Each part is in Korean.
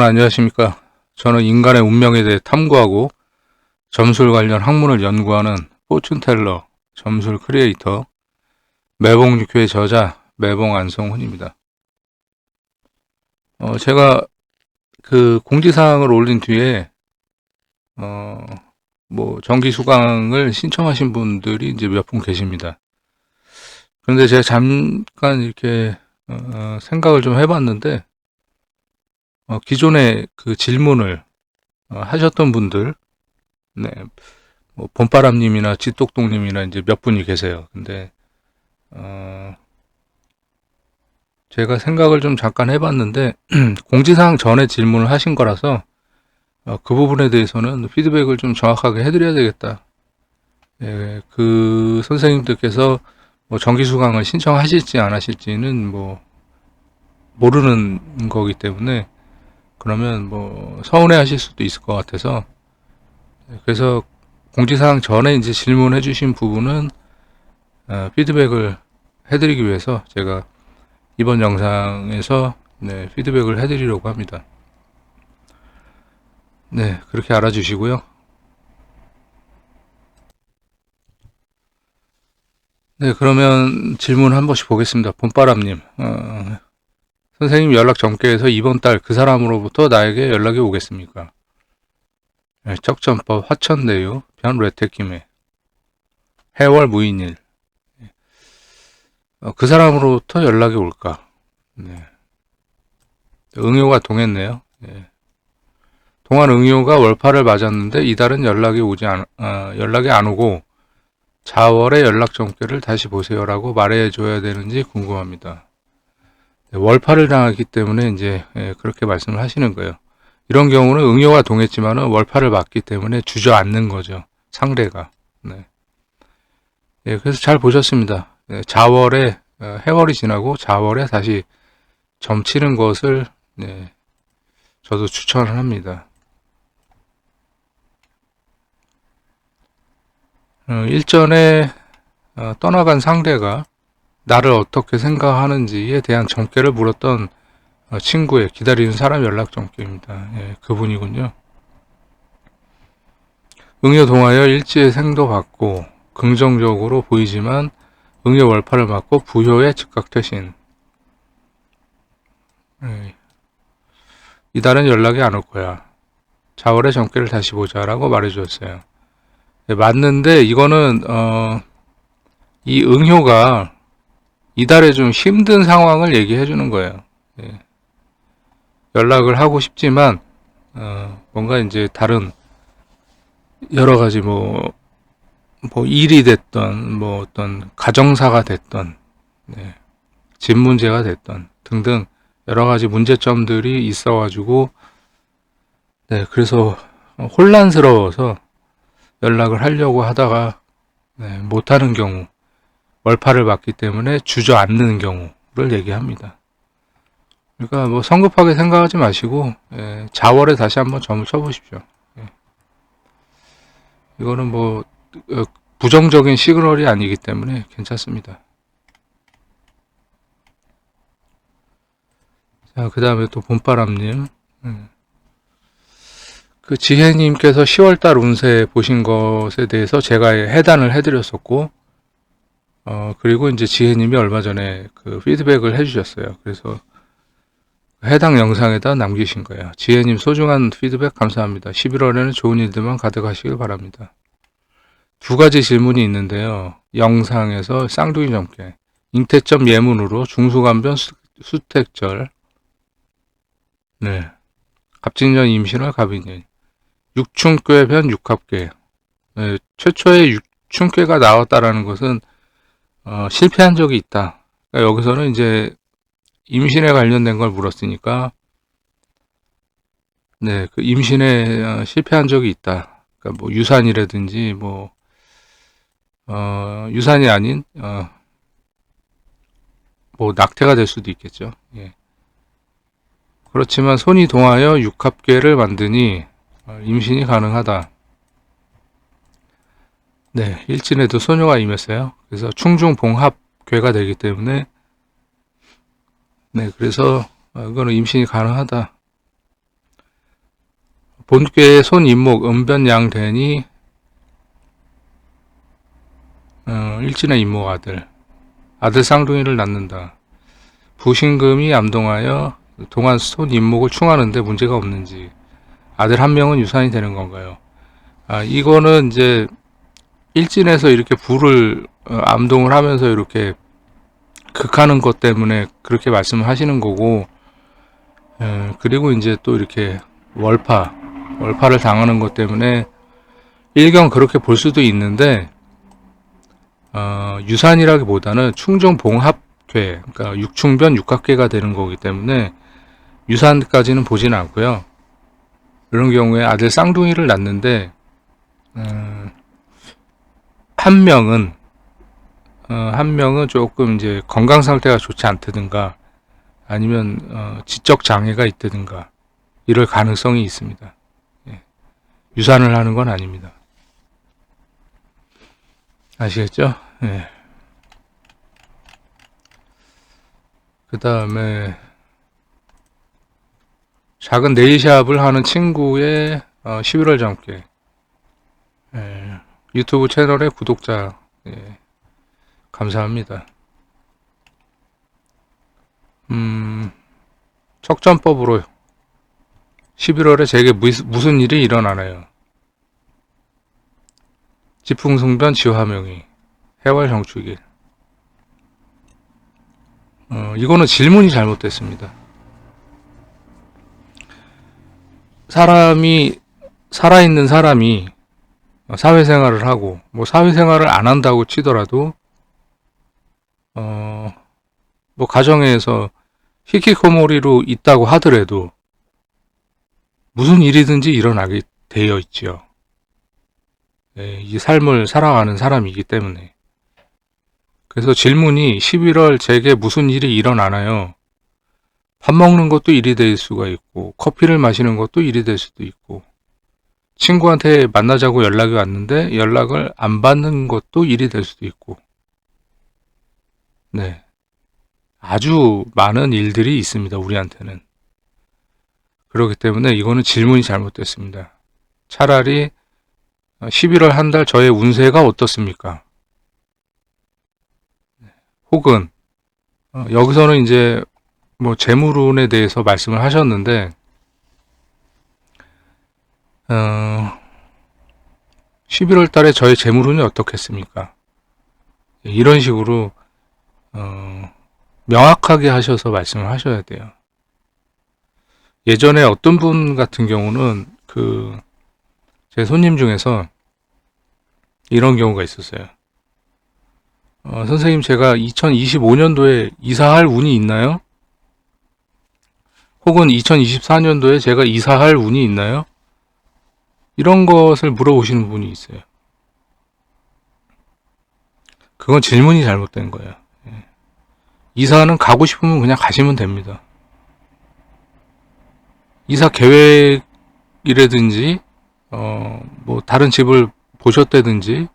안녕하십니까. 저는 인간의 운명에 대해 탐구하고 점술 관련 학문을 연구하는 포춘텔러, 점술 크리에이터, 매봉육회의 저자, 매봉 안성훈입니다. 제가 그 공지사항을 올린 뒤에, 정기 수강을 신청하신 분들이 이제 몇 분 계십니다. 그런데 제가 잠깐 이렇게, 생각을 좀 해봤는데, 기존에 그 질문을 하셨던 분들, 네, 뭐 봄바람님이나 지똑똑님이나 이제 몇 분이 계세요. 근데 제가 생각을 좀 잠깐 해봤는데 공지사항 전에 질문을 하신 거라서 그 부분에 대해서는 피드백을 좀 정확하게 해드려야 되겠다. 예, 그 선생님들께서 뭐 정기 수강을 신청하실지 안 하실지는 뭐 모르는 거기 때문에 그러면 뭐 서운해 하실 수도 있을 것 같아서, 그래서 공지사항 전에 이제 질문해 주신 부분은 피드백을 해드리기 위해서 제가 이번 영상에서 피드백을 해드리려고 합니다. 네, 그렇게 알아주시고요. 네, 그러면 질문 한 번씩 보겠습니다. 봄바람님, 선생님 연락 전개해서 이번 달 그 사람으로부터 나에게 연락이 오겠습니까? 네, 척전법 화천대유 변레테김에 해월 무인일. 그 사람으로부터 연락이 올까? 네. 응요가 동했네요. 네. 동안 응요가 월파를 맞았는데 이달은 연락이 안 오고 자월에 연락 전개를 다시 보세요라고 말해줘야 되는지 궁금합니다. 네, 월파를 당했기 때문에 이제 그렇게 말씀을 하시는 거예요. 이런 경우는 응요가 동했지만은 월파를 맞기 때문에 주저앉는 거죠. 상대가. 네. 네, 그래서 잘 보셨습니다. 네, 자월에 해월이 지나고 자월에 다시 점치는 것을 저도 추천을 합니다. 일전에 떠나간 상대가 나를 어떻게 생각하는지에 대한 점괘를 물었던 친구의 기다리는 사람 연락 점괘입니다. 예, 그분이군요. 응요 동하여 일지의 생도 받고 긍정적으로 보이지만 응요 월파를 맞고 부효의 즉각퇴신. 예, 이달은 연락이 안 올 거야. 자월에 점괘를 다시 보자라고 말해주었어요. 예, 맞는데 이거는 이 응효가 이달에 좀 힘든 상황을 얘기해 주는 거예요. 예. 연락을 하고 싶지만 뭔가 이제 다른 여러 가지 뭐 일이 됐던 뭐 어떤 가정사가 됐던 집 문제가 됐던 등등 여러 가지 문제점들이 있어가지고 그래서 혼란스러워서 연락을 하려고 하다가 못하는 경우, 월파를 맞기 때문에 주저앉는 경우를 얘기합니다. 그러니까 뭐 성급하게 생각하지 마시고 자월에 다시 한번 점을 쳐보십시오. 이거는 뭐 부정적인 시그널이 아니기 때문에 괜찮습니다. 자, 그 다음에 또 봄바람님, 그 지혜님께서 10월달 운세 보신 것에 대해서 제가 해단을 해드렸었고, 그리고 이제 지혜님이 얼마 전에 그 피드백을 해주셨어요. 그래서 해당 영상에다 남기신 거예요. 지혜님 소중한 피드백 감사합니다. 11월에는 좋은 일들만 가득하시길 바랍니다. 두 가지 질문이 있는데요. 영상에서 쌍둥이 점괘, 잉태점 예문으로 중수간변 수택절, 갑진년 임신월 갑인년, 육춘괴 변 육합괴. 최초의 육춘괴가 나왔다라는 것은 실패한 적이 있다. 그러니까 여기서는 이제 임신에 관련된 걸 물었으니까 그 임신에 실패한 적이 있다. 그러니까 뭐 유산이라든지 뭐 유산이 아닌 뭐 낙태가 될 수도 있겠죠. 예. 그렇지만 손이 동하여 육합괴를 만드니 임신이 가능하다. 일진에도 소녀가 임했어요. 그래서 충중봉합괴가 되기 때문에 그래서 이거는 임신이 가능하다. 본괴의 손인목 은변양대니 일진의 인목 아들 쌍둥이를 낳는다. 부신금이 암동하여 동안 손인목을 충하는데 문제가 없는지, 아들 한 명은 유산이 되는 건가요? 이거는 이제 일진에서 이렇게 부를 암동을 하면서 이렇게 극하는 것 때문에 그렇게 말씀을 하시는 거고, 그리고 이제 또 이렇게 월파를 당하는 것 때문에 일경 그렇게 볼 수도 있는데, 유산이라기보다는 충정봉합 그러니까 육충변 육각계가 되는 거기 때문에 유산까지는 보지는 않고요. 이런 경우에 아들 쌍둥이를 낳는데 한 명은 조금 이제 건강 상태가 좋지 않다든가 아니면 지적 장애가 있다든가 이럴 가능성이 있습니다. 예. 유산을 하는 건 아닙니다. 아시겠죠? 예. 그 다음에 작은 네일샵을 하는 친구의 11월 잠깨, 유튜브 채널의 구독자, 감사합니다. 척전법으로 11월에 제게 무슨 일이 일어나나요? 지풍승변 지화명의 해월 정축일. 이거는 질문이 잘못됐습니다. 살아있는 사람이 사회생활을 하고, 뭐 사회생활을 안 한다고 치더라도, 뭐 가정에서 히키코모리로 있다고 하더라도, 무슨 일이든지 일어나게 되어 있죠. 이 삶을 살아가는 사람이기 때문에. 그래서 질문이 11월 제게 무슨 일이 일어나나요? 밥 먹는 것도 일이 될 수가 있고, 커피를 마시는 것도 일이 될 수도 있고, 친구한테 만나자고 연락이 왔는데 연락을 안 받는 것도 일이 될 수도 있고, 네. 아주 많은 일들이 있습니다, 우리한테는. 그렇기 때문에 이거는 질문이 잘못됐습니다. 차라리 11월 한 달 저의 운세가 어떻습니까? 혹은 여기서는 이제 뭐 재물운에 대해서 말씀을 하셨는데 11월 달에 저의 재물운이 어떻겠습니까? 이런 식으로 명확하게 하셔서 말씀을 하셔야 돼요. 예전에 어떤 분 같은 경우는 제 손님 중에서 이런 경우가 있었어요. 선생님, 제가 2025년도에 이사할 운이 있나요? 혹은 2024년도에 제가 이사할 운이 있나요? 이런 것을 물어보시는 분이 있어요. 그건 질문이 잘못된 거예요. 이사는 가고 싶으면 그냥 가시면 됩니다. 이사 계획이라든지 뭐 다른 집을 보셨다든지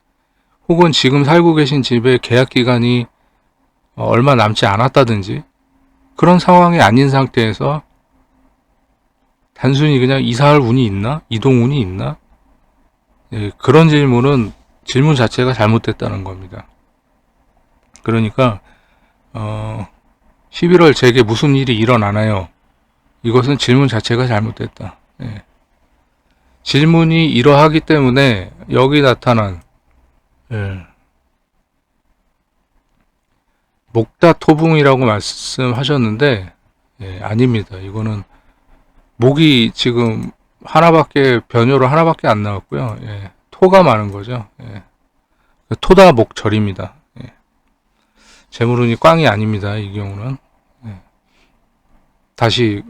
혹은 지금 살고 계신 집의 계약 기간이 얼마 남지 않았다든지 그런 상황이 아닌 상태에서 단순히 그냥 이사할 운이 있나? 이동 운이 있나? 그런 질문 자체가 잘못됐다는 겁니다. 그러니까 11월 제게 무슨 일이 일어나나요? 이것은 질문 자체가 잘못됐다. 질문이 이러하기 때문에 여기 나타난 목다토붕이라고 말씀하셨는데 아닙니다. 이거는 목이 지금 변효로 하나밖에 안 나왔고요. 토가 많은 거죠. 토다목절입니다. 재물운이 꽝이 아닙니다. 이 경우는. 다시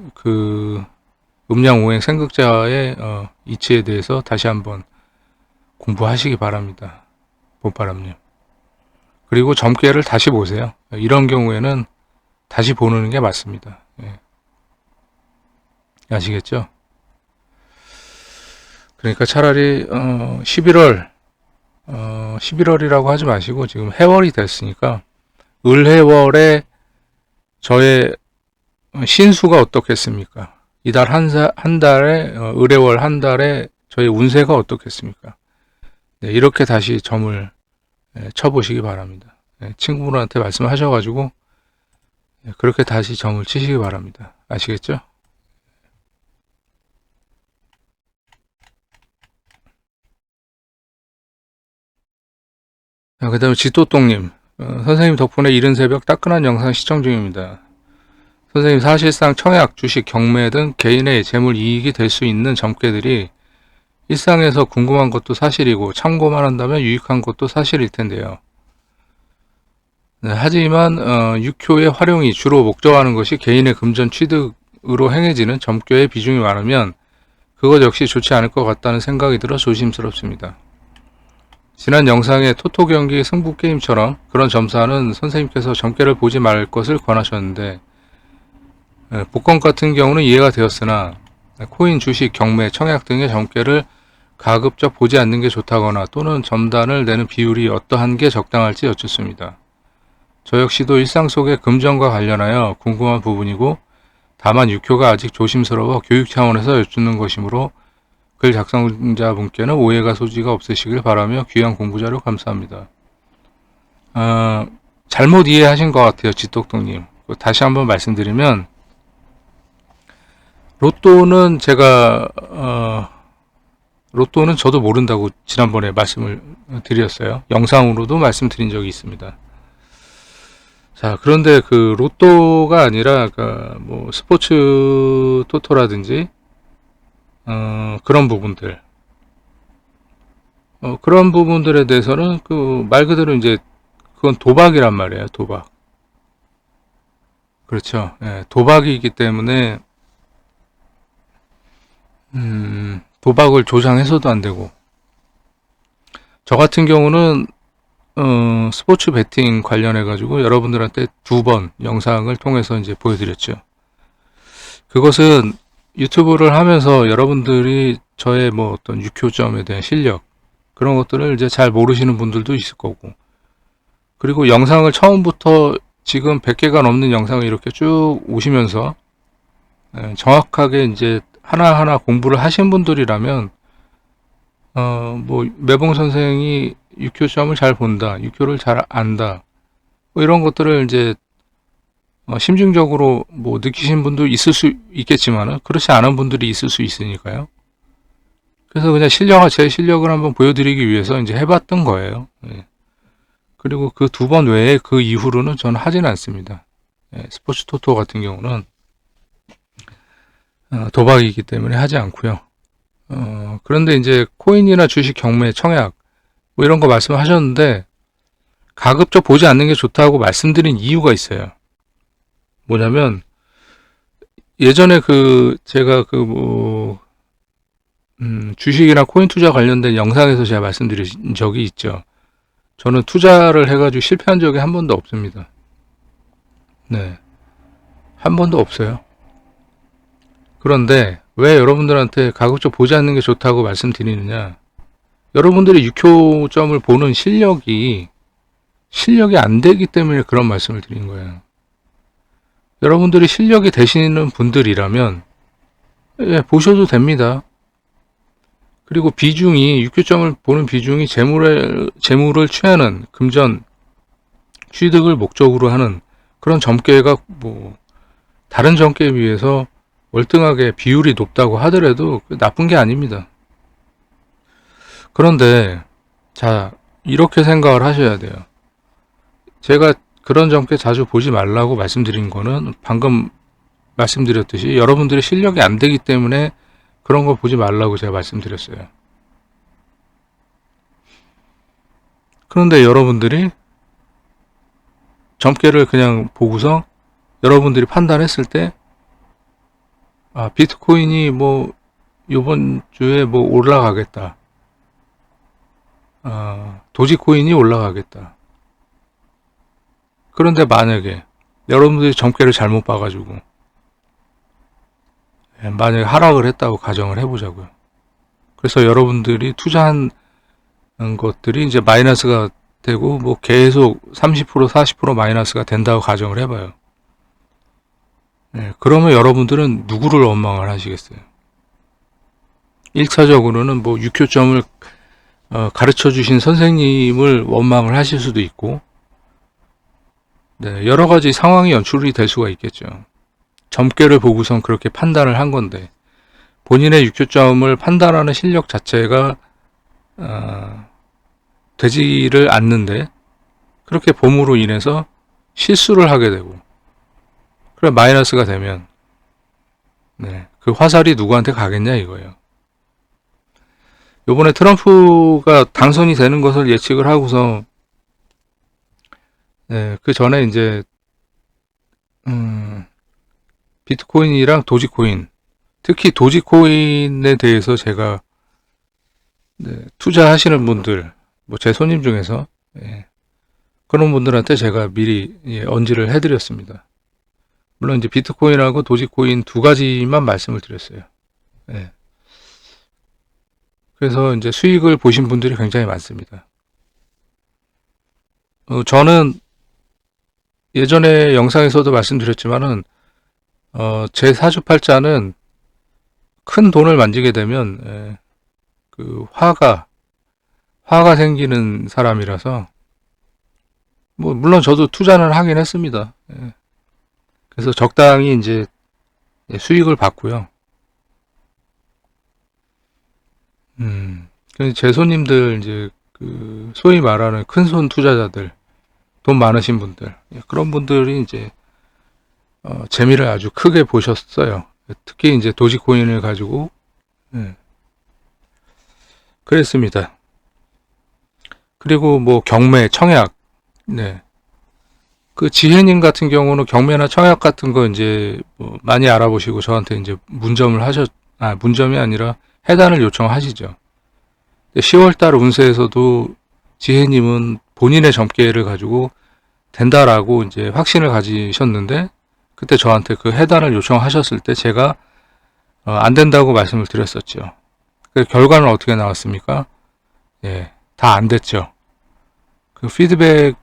음양오행 생극자의 이치에 대해서 다시 한번 공부하시기 바랍니다. 봄바람님. 그리고 점괘를 다시 보세요. 이런 경우에는 다시 보는 게 맞습니다. 아시겠죠? 그러니까 차라리 11월이라고 하지 마시고 지금 해월이 됐으니까 을해월에 저의 신수가 어떻겠습니까? 이달 한 달에 의뢰월 한 달에 저희 운세가 어떻겠습니까? 네, 이렇게 다시 점을 쳐보시기 바랍니다. 네, 친구분한테 말씀하셔가지고 그렇게 다시 점을 치시기 바랍니다. 아시겠죠? 그 다음에 지또똥님, 선생님 덕분에 이른 새벽 따끈한 영상 시청 중입니다. 선생님, 사실상 청약, 주식, 경매 등 개인의 재물 이익이 될 수 있는 점괘들이 일상에서 궁금한 것도 사실이고 참고만 한다면 유익한 것도 사실일 텐데요. 네, 하지만 육효의 활용이 주로 목적하는 것이 개인의 금전 취득으로 행해지는 점괘의 비중이 많으면 그것 역시 좋지 않을 것 같다는 생각이 들어 조심스럽습니다. 지난 영상의 토토 경기 승부 게임처럼 그런 점사는 선생님께서 점괘를 보지 말 것을 권하셨는데 복권 같은 경우는 이해가 되었으나 코인, 주식, 경매, 청약 등의 점괘를 가급적 보지 않는 게 좋다거나 또는 점단을 내는 비율이 어떠한 게 적당할지 여쭙습니다. 저 역시도 일상 속의 금전과 관련하여 궁금한 부분이고 다만 육효가 아직 조심스러워 교육 차원에서 여쭙는 것이므로 글 작성자분께는 오해가 소지가 없으시길 바라며 귀한 공부자료 감사합니다. 잘못 이해하신 것 같아요. 지똑똑님. 다시 한번 말씀드리면 로또는 로또는 저도 모른다고 지난번에 말씀을 드렸어요. 영상으로도 말씀드린 적이 있습니다. 자, 그런데 그 로또가 아니라 뭐 스포츠 토토라든지 그런 부분들 그런 부분들에 대해서는 그 말 그대로 이제 그건 도박이란 말이에요. 도박. 그렇죠. 예, 도박이기 때문에 도박을 조장해서도 안 되고 저 같은 경우는 스포츠 베팅 관련해 가지고 여러분들한테 2번 영상을 통해서 이제 보여드렸죠. 그것은 유튜브를 하면서 여러분들이 저의 뭐 어떤 육효점에 대한 실력 그런 것들을 이제 잘 모르시는 분들도 있을 거고 그리고 영상을 처음부터 지금 100개가 넘는 영상을 이렇게 쭉 오시면서 정확하게 이제 하나하나 공부를 하신 분들이라면 뭐 매봉 선생이 육효점을 잘 본다, 육효를 잘 안다, 뭐 이런 것들을 이제 심층적으로 뭐 느끼신 분도 있을 수 있겠지만 그렇지 않은 분들이 있을 수 있으니까요. 그래서 그냥 제 실력을 한번 보여드리기 위해서 이제 해봤던 거예요. 예. 그리고 그 2번 외에 그 이후로는 저는 하지는 않습니다. 예, 스포츠 토토 같은 경우는 도박이기 때문에 하지 않고요. 그런데 이제 코인이나 주식, 경매, 청약 뭐 이런 거 말씀하셨는데 가급적 보지 않는 게 좋다고 말씀드린 이유가 있어요. 뭐냐면 예전에 제가 주식이나 코인 투자 관련된 영상에서 제가 말씀드린 적이 있죠. 저는 투자를 해가지고 실패한 적이 한 번도 없습니다. 네, 한 번도 없어요. 그런데 왜 여러분들한테 가급적 보지 않는 게 좋다고 말씀드리느냐? 여러분들이 육효점을 보는 실력이 안 되기 때문에 그런 말씀을 드린 거예요. 여러분들이 실력이 되시는 분들이라면 보셔도 됩니다. 그리고 육효점을 보는 비중이 재물을 취하는 금전 취득을 목적으로 하는 그런 점괘가 뭐 다른 점괘에 비해서 월등하게 비율이 높다고 하더라도 나쁜 게 아닙니다. 그런데 자, 이렇게 생각을 하셔야 돼요. 제가 그런 점괘 자주 보지 말라고 말씀드린 거는 방금 말씀드렸듯이 여러분들의 실력이 안 되기 때문에 그런 거 보지 말라고 제가 말씀드렸어요. 그런데 여러분들이 점괘를 그냥 보고서 여러분들이 판단했을 때 비트코인이 뭐 이번 주에 뭐 올라가겠다. 도지코인이 올라가겠다. 그런데 만약에 여러분들이 점괘를 잘못 봐가지고 만약에 하락을 했다고 가정을 해보자고요. 그래서 여러분들이 투자한 것들이 이제 마이너스가 되고 뭐 계속 30% 40% 마이너스가 된다고 가정을 해봐요. 그러면 여러분들은 누구를 원망을 하시겠어요? 1차적으로는 뭐 6교점을 가르쳐 주신 선생님을 원망을 하실 수도 있고, 여러 가지 상황이 연출이 될 수가 있겠죠. 점괘를 보고선 그렇게 판단을 한 건데, 본인의 6교점을 판단하는 실력 자체가 되지를 않는데, 그렇게 봄으로 인해서 실수를 하게 되고, 그래 마이너스가 되면 그 화살이 누구한테 가겠냐 이거예요. 요번에 트럼프가 당선이 되는 것을 예측을 하고서 그 전에 이제 비트코인이랑 도지코인, 특히 도지코인에 대해서 제가 투자하시는 분들, 뭐 제 손님 중에서 그런 분들한테 제가 미리 언지를 해드렸습니다. 물론 이제 비트코인하고 도지코인 두 가지만 말씀을 드렸어요. 그래서 이제 수익을 보신 분들이 굉장히 많습니다. 저는 예전에 영상에서도 말씀드렸지만은 제 사주팔자는 큰 돈을 만지게 되면 그 화가 생기는 사람이라서, 뭐 물론 저도 투자는 하긴 했습니다. 그래서 적당히 이제 수익을 받고요. 제 손님들 이제 그 소위 말하는 큰손 투자자들, 돈 많으신 분들, 그런 분들이 이제 재미를 아주 크게 보셨어요. 특히 이제 도지코인을 가지고 그랬습니다. 그리고 뭐 경매, 청약, 그 지혜님 같은 경우는 경매나 청약 같은 거 이제 뭐 많이 알아보시고 저한테 이제 문점이 아니라 해단을 요청하시죠. 10월달 운세에서도 지혜님은 본인의 점괘를 가지고 된다라고 이제 확신을 가지셨는데, 그때 저한테 그 해단을 요청하셨을 때 제가 안 된다고 말씀을 드렸었죠. 그 결과는 어떻게 나왔습니까? 다 안 됐죠. 그 피드백에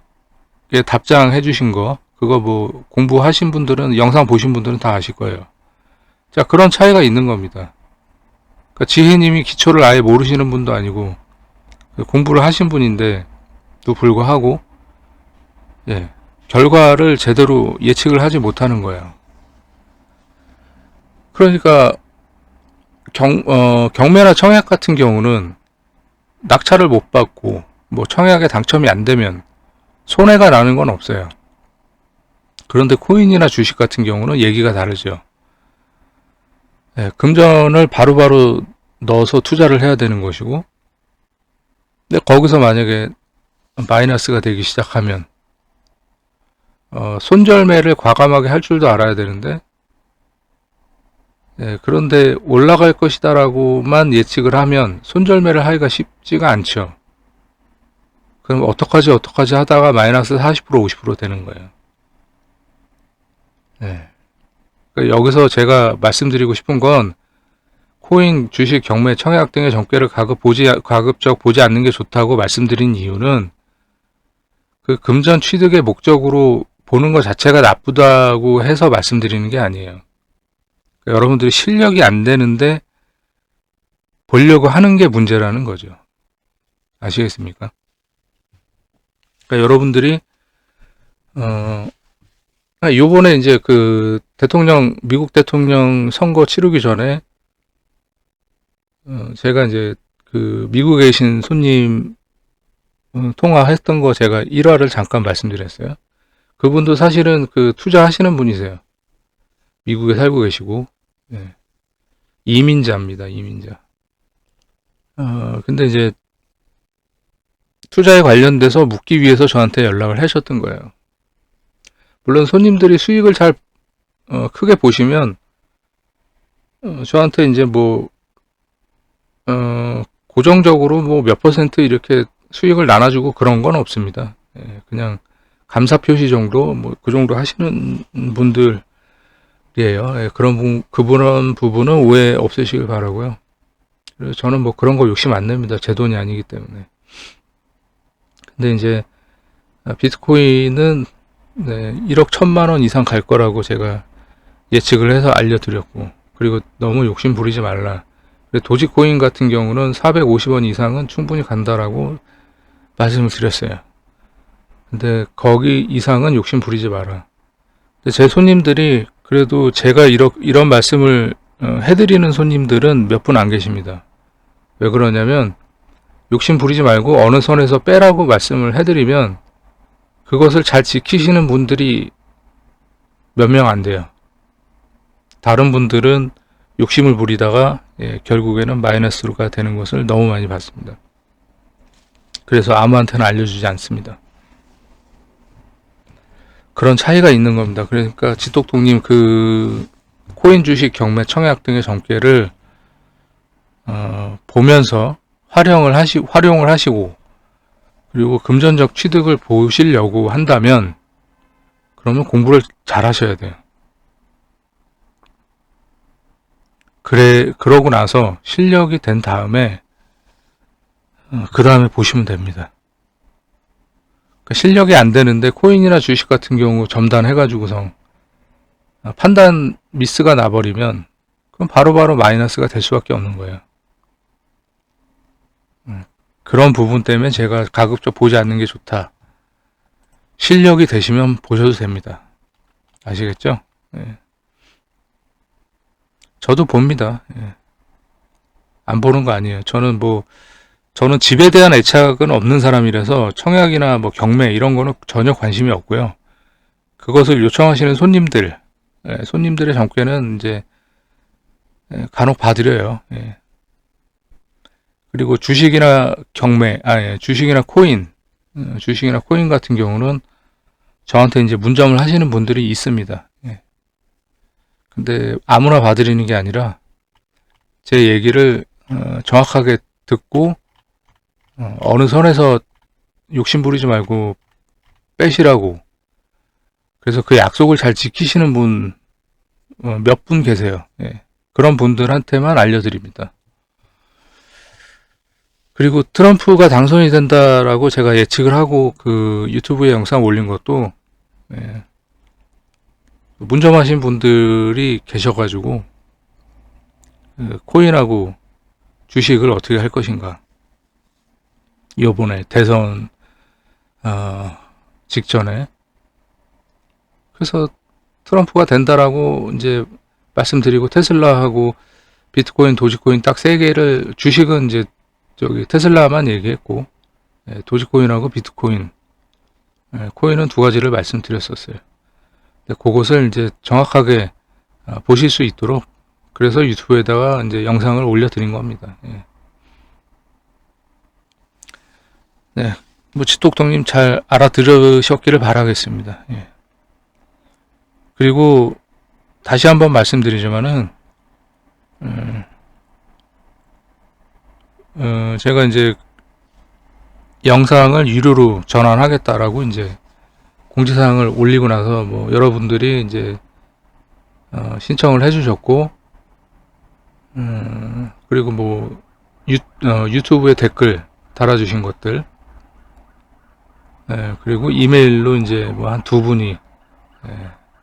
답장해 주신 거, 그거 뭐 공부하신 분들은, 영상 보신 분들은 다 아실 거예요. 자, 그런 차이가 있는 겁니다. 그러니까 지혜님이 기초를 아예 모르시는 분도 아니고 공부를 하신 분인데도 불구하고 결과를 제대로 예측을 하지 못하는 거예요. 그러니까 경매나 청약 같은 경우는 낙찰을 못 받고 뭐 청약에 당첨이 안 되면 손해가 나는 건 없어요. 그런데 코인이나 주식 같은 경우는 얘기가 다르죠. 금전을 바로바로 넣어서 투자를 해야 되는 것이고, 근데 거기서 만약에 마이너스가 되기 시작하면 손절매를 과감하게 할 줄도 알아야 되는데, 그런데 올라갈 것이다 라고만 예측을 하면 손절매를 하기가 쉽지가 않죠. 그럼 어떡하지 하다가 마이너스 40% 50% 되는 거예요. 그러니까 여기서 제가 말씀드리고 싶은 건, 코인, 주식, 경매, 청약 등의 점괘를 가급적 보지 않는 게 좋다고 말씀드린 이유는, 그 금전 취득의 목적으로 보는 것 자체가 나쁘다고 해서 말씀드리는 게 아니에요. 그러니까 여러분들이 실력이 안 되는데 보려고 하는 게 문제라는 거죠. 아시겠습니까? 그러니까 여러분들이 요번에 이제 그 미국 대통령 선거 치르기 전에 제가 이제 그 미국에 계신 손님 통화했던 거 제가 1화를 잠깐 말씀드렸어요. 그분도 사실은 그 투자하시는 분이세요. 미국에 살고 계시고 이민자입니다. 이민자. 근데 이제 투자에 관련돼서 묻기 위해서 저한테 연락을 하셨던 거예요. 물론 손님들이 수익을 잘 크게 보시면 저한테 이제 뭐 고정적으로 뭐 몇 퍼센트 이렇게 수익을 나눠주고 그런 건 없습니다. 그냥 감사 표시 정도, 뭐 그 정도 하시는 분들이에요. 그런 부분은 오해 없으시길 바라고요. 그래서 저는 뭐 그런 거 욕심 안 냅니다. 제 돈이 아니기 때문에. 근데 이제 비트코인은 1억 1,000만 원 이상 갈 거라고 제가 예측을 해서 알려드렸고, 그리고 너무 욕심 부리지 말라. 도지코인 같은 경우는 450원 이상은 충분히 간다라고 말씀을 드렸어요. 근데 거기 이상은 욕심 부리지 마라. 근데 제 손님들이, 그래도 제가 이런 말씀을 해드리는 손님들은 몇 분 안 계십니다. 왜 그러냐면, 욕심 부리지 말고 어느 선에서 빼라고 말씀을 해드리면 그것을 잘 지키시는 분들이 몇 명 안 돼요. 다른 분들은 욕심을 부리다가 결국에는 마이너스가 되는 것을 너무 많이 봤습니다. 그래서 아무한테나 알려주지 않습니다. 그런 차이가 있는 겁니다. 그러니까 지똑똑님 그 코인 주식 경매 청약 등의 정계를 보면서 활용을 하시고, 그리고 금전적 취득을 보시려고 한다면 그러면 공부를 잘 하셔야 돼요. 그러고 나서 실력이 된 다음에 그 다음에 보시면 됩니다. 그러니까 실력이 안 되는데 코인이나 주식 같은 경우 점단해가지고서 판단 미스가 나버리면 그럼 바로바로 마이너스가 될 수밖에 없는 거예요. 그런 부분 때문에 제가 가급적 보지 않는 게 좋다. 실력이 되시면 보셔도 됩니다. 아시겠죠? 예. 저도 봅니다. 예. 안 보는 거 아니에요. 저는 집에 대한 애착은 없는 사람이라서 청약이나 뭐 경매 이런 거는 전혀 관심이 없고요. 그것을 요청하시는 손님들의 정께는 이제 간혹 봐드려요. 예. 그리고 주식이나 주식이나 코인 같은 경우는 저한테 이제 문점을 하시는 분들이 있습니다. 예. 근데 아무나 봐드리는 게 아니라 제 얘기를 정확하게 듣고 어느 선에서 욕심 부리지 말고 빼시라고, 그래서 그 약속을 잘 지키시는 분 몇 분 계세요. 예. 그런 분들한테만 알려드립니다. 그리고 트럼프가 당선이 된다라고 제가 예측을 하고 그 유튜브에 영상 올린 것도 문점하신 분들이 계셔가지고 코인하고 주식을 어떻게 할 것인가, 이번에 대선 직전에. 그래서 트럼프가 된다라고 이제 말씀드리고, 테슬라하고 비트코인, 도지코인 딱 세 개를, 주식은 이제 테슬라만 얘기했고, 도지코인하고 비트코인, 코인은 두 가지를 말씀드렸었어요. 그것을 이제 정확하게 보실 수 있도록, 그래서 유튜브에다가 이제 영상을 올려드린 겁니다. 예. 네, 뭐 지똑똑님 잘 알아들으셨기를 바라겠습니다. 예. 그리고 다시 한번 말씀드리지만은 제가 이제 영상을 유료로 전환하겠다라고 이제 공지사항을 올리고 나서 뭐 여러분들이 이제 신청을 해주셨고, 그리고 뭐 유튜브에 댓글 달아주신 것들, 그리고 이메일로 이제 뭐 한 두 분이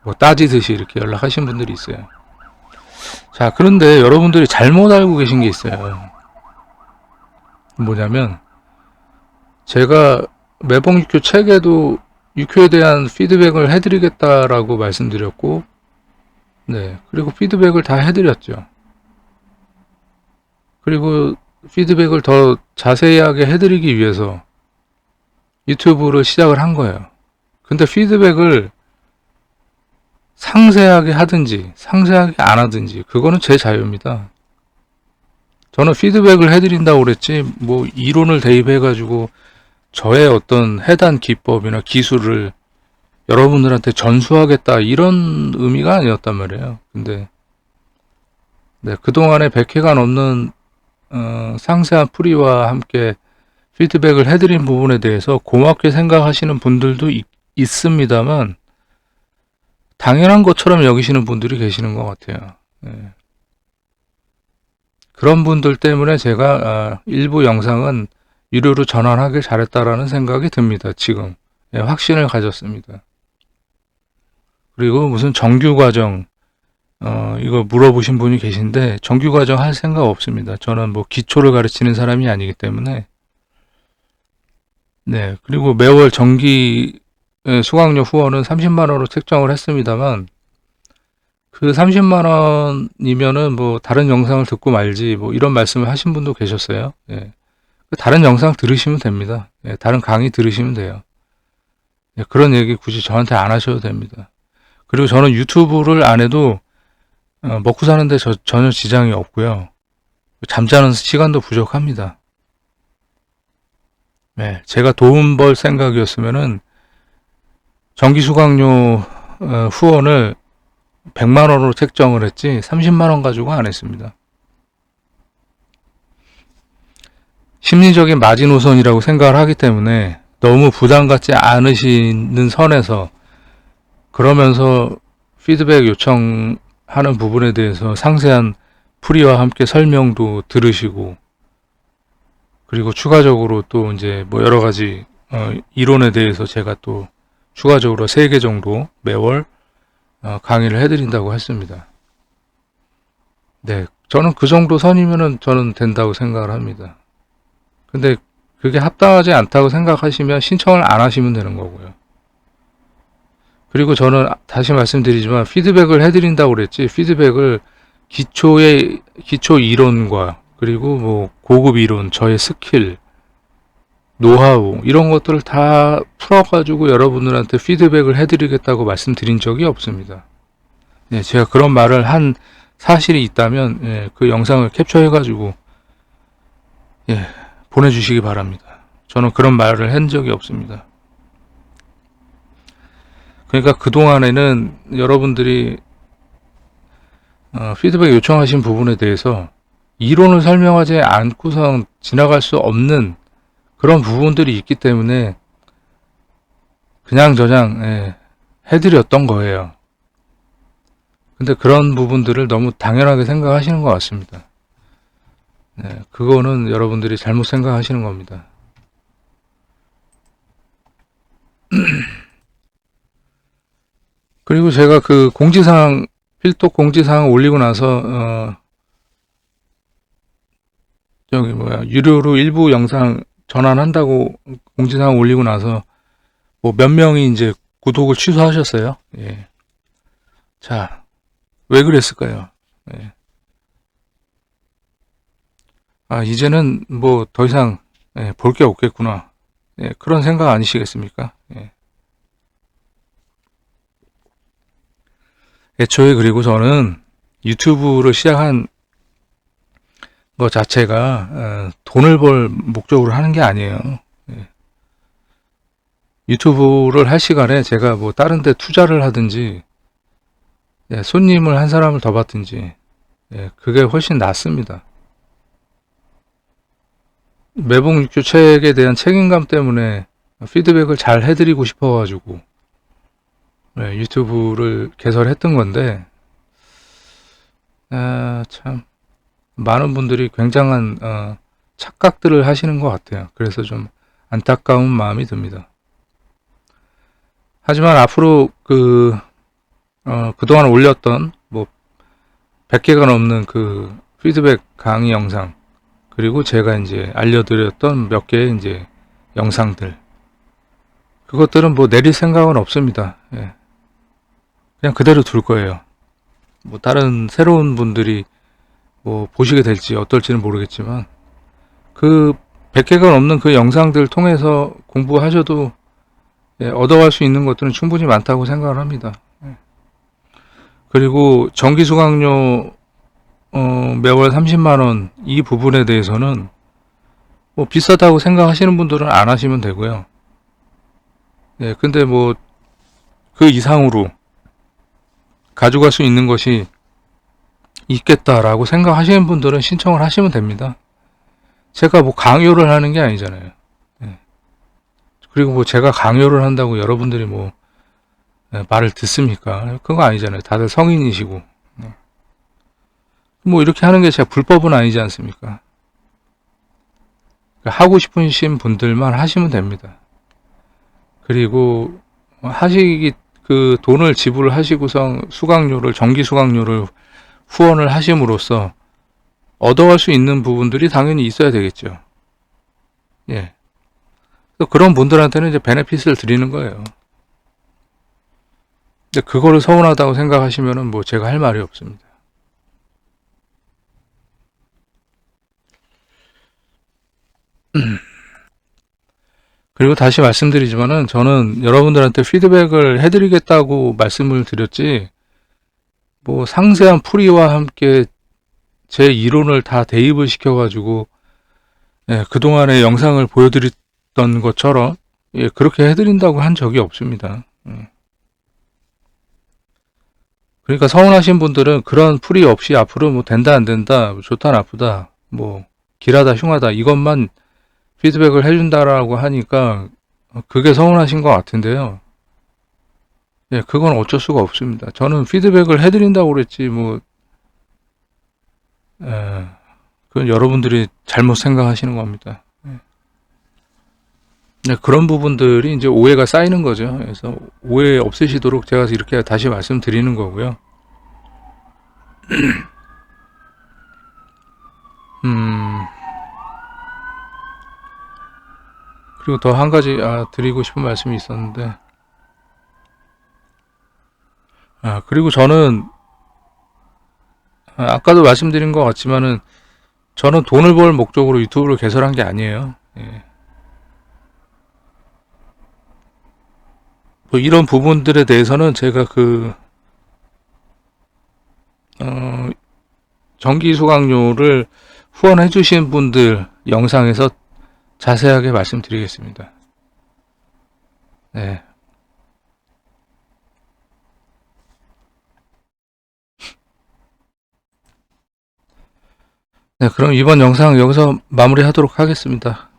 뭐 따지듯이 이렇게 연락하신 분들이 있어요. 자, 그런데 여러분들이 잘못 알고 계신 게 있어요. 뭐냐면, 제가 매봉 유효 책에도 유효에 대한 피드백을 해드리겠다라고 말씀드렸고, 네, 그리고 피드백을 다 해드렸죠. 그리고 피드백을 더 자세하게 해드리기 위해서 유튜브를 시작을 한 거예요. 근데 피드백을 상세하게 하든지 상세하게 안 하든지 그거는 제 자유입니다. 저는 피드백을 해드린다고 그랬지 뭐 이론을 대입해 가지고 저의 어떤 해단 기법이나 기술을 여러분들한테 전수하겠다 이런 의미가 아니었단 말이에요. 근데 네, 그동안에 100회가 넘는 상세한 풀이와 함께 피드백을 해드린 부분에 대해서 고맙게 생각하시는 분들도 있습니다만, 당연한 것처럼 여기시는 분들이 계시는 것 같아요. 네. 그런 분들 때문에 제가 일부 영상은 유료로 전환하길 잘했다라는 생각이 듭니다. 지금 확신을 가졌습니다. 그리고 무슨 정규 과정, 이거 물어보신 분이 계신데 정규과정 할 생각 없습니다. 저는 뭐 기초를 가르치는 사람이 아니기 때문에. 네, 그리고 매월 정기 수강료 후원은 30만 원으로 책정을 했습니다만 그 30만 원이면은 뭐 다른 영상을 듣고 말지 뭐 이런 말씀을 하신 분도 계셨어요. 예. 다른 영상 들으시면 됩니다. 예, 다른 강의 들으시면 돼요. 예, 그런 얘기 굳이 저한테 안 하셔도 됩니다. 그리고 저는 유튜브를 안 해도 먹고 사는데 전혀 지장이 없고요. 잠자는 시간도 부족합니다. 네, 제가 돈 벌 생각이었으면은 정기 수강료 후원을 100만 원으로 책정을 했지 30만 원 가지고 안 했습니다. 심리적인 마지노선이라고 생각을 하기 때문에 너무 부담 갖지 않으시는 선에서 그러면서 피드백 요청하는 부분에 대해서 상세한 풀이와 함께 설명도 들으시고 그리고 추가적으로 또 이제 뭐 여러 가지 이론에 대해서 제가 또 추가적으로 3개 정도 매월 강의를 해드린다고 했습니다. 네, 저는 그 정도 선이면은 저는 된다고 생각을 합니다. 근데 그게 합당하지 않다고 생각하시면 신청을 안 하시면 되는 거고요. 그리고 저는 다시 말씀드리지만 피드백을 해드린다고 그랬지 피드백을 기초 이론과 그리고 뭐 고급 이론, 저의 스킬, 노하우 이런 것들을 다 풀어가지고 여러분들한테 피드백을 해드리겠다고 말씀드린 적이 없습니다. 예, 제가 그런 말을 한 사실이 있다면 예, 그 영상을 캡처해가지고 예, 보내주시기 바랍니다. 저는 그런 말을 한 적이 없습니다. 그러니까 그동안에는 여러분들이 피드백 요청하신 부분에 대해서 이론을 설명하지 않고선 지나갈 수 없는 그런 부분들이 있기 때문에 그냥 저냥 해드렸던 거예요. 근데 그런 부분들을 너무 당연하게 생각하시는 것 같습니다. 네, 그거는 여러분들이 잘못 생각하시는 겁니다. 그리고 제가 그 공지사항, 필독 공지사항 올리고 나서 유료로 일부 영상 전환한다고 공지사항 올리고 나서 뭐 몇 명이 이제 구독을 취소하셨어요. 예. 자, 왜 그랬을까요? 예. 이제는 뭐 더 이상 볼 게 없겠구나. 예, 그런 생각 아니시겠습니까? 예. 애초에 그리고 저는 유튜브를 시작한 것 자체가 돈을 벌 목적으로 하는 게 아니에요. 예. 유튜브를 할 시간에 제가 뭐 다른 데 투자를 하든지 예, 손님을 한 사람을 더 받든지 예, 그게 훨씬 낫습니다. 매봉 육교 책에 대한 책임감 때문에 피드백을 잘 해드리고 싶어가지고 예, 유튜브를 개설했던 건데 참 많은 분들이 굉장한 착각들을 하시는 것 같아요. 그래서 좀 안타까운 마음이 듭니다. 하지만 앞으로 그동안 올렸던 뭐 100개가 넘는 그 피드백 강의 영상 그리고 제가 이제 알려드렸던 몇 개의 이제 영상들 그것들은 뭐 내릴 생각은 없습니다. 예. 그냥 그대로 둘 거예요. 뭐 다른 새로운 분들이 뭐 보시게 될지 어떨지는 모르겠지만 그 100개가 넘는 그 영상들 통해서 공부하셔도 예, 얻어갈 수 있는 것들은 충분히 많다고 생각을 합니다. 예. 그리고 정기 수강료 매월 30만원 이 부분에 대해서는 뭐 비싸다고 생각하시는 분들은 안 하시면 되고요. 예, 근데 뭐 그 이상으로 가져갈 수 있는 것이 있겠다라고 생각하시는 분들은 신청을 하시면 됩니다. 제가 뭐 강요를 하는 게 아니잖아요. 예. 그리고 뭐 제가 강요를 한다고 여러분들이 뭐 말을 듣습니까? 그거 아니잖아요. 다들 성인이시고 뭐 이렇게 하는 게 제가 불법은 아니지 않습니까? 하고 싶으신 분들만 하시면 됩니다. 그리고 그 돈을 지불하시고서 정기 수강료를 후원을 하심으로써 얻어갈 수 있는 부분들이 당연히 있어야 되겠죠. 예. 그런 분들한테는 이제 베네핏을 드리는 거예요. 근데 그거를 서운하다고 생각하시면은 뭐 제가 할 말이 없습니다. 그리고 다시 말씀드리지만은 저는 여러분들한테 피드백을 해드리겠다고 말씀을 드렸지, 뭐 상세한 풀이와 함께 제 이론을 다 대입을 시켜가지고 그동안의 영상을 보여드렸던 것처럼 그렇게 해드린다고 한 적이 없습니다. 그러니까 서운하신 분들은 그런 풀이 없이 앞으로 뭐 된다 안 된다, 뭐 좋다 나쁘다, 뭐 길하다 흉하다 이것만 피드백을 해준다라고 하니까 그게 서운하신 것 같은데요. 그건 어쩔 수가 없습니다. 저는 피드백을 해드린다고 그랬지 뭐 그건 여러분들이 잘못 생각하시는 겁니다. 그런 부분들이 이제 오해가 쌓이는 거죠. 그래서 오해 없으시도록 제가 이렇게 다시 말씀드리는 거고요. 그리고 더 한 가지 드리고 싶은 말씀이 있었는데, 그리고 저는 아까도 말씀드린 것 같지만은 저는 돈을 벌 목적으로 유튜브를 개설한 게 아니에요. 뭐 이런 부분들에 대해서는 제가 정기 수강료를 후원해 주신 분들 영상에서 자세하게 말씀드리겠습니다. 네. 네, 그럼 이번 영상 여기서 마무리하도록 하겠습니다.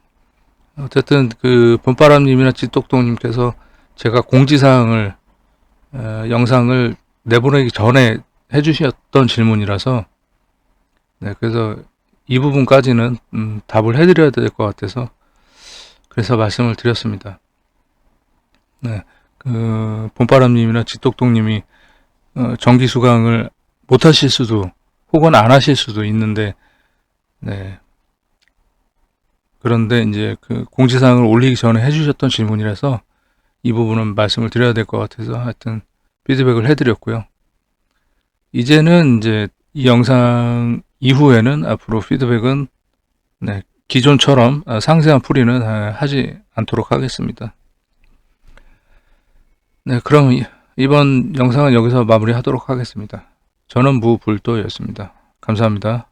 어쨌든 그 봄바람님이나 찌똑똑님께서 제가 공지사항을 영상을 내보내기 전에 해주셨던 질문이라서 그래서 이 부분까지는 답을 해드려야 될 것 같아서 그래서 말씀을 드렸습니다. 그 봄바람님이나 찌똑똑님이 정기 수강을 못 하실 수도 혹은 안 하실 수도 있는데 그런데 이제 그 공지사항을 올리기 전에 해주셨던 질문이라서 이 부분은 말씀을 드려야 될 것 같아서 하여튼 피드백을 해드렸고요. 이제는 이제 이 영상 이후에는 앞으로 피드백은 기존처럼 상세한 풀이는 하지 않도록 하겠습니다. 그럼 이번 영상은 여기서 마무리하도록 하겠습니다. 저는 무불도였습니다. 감사합니다.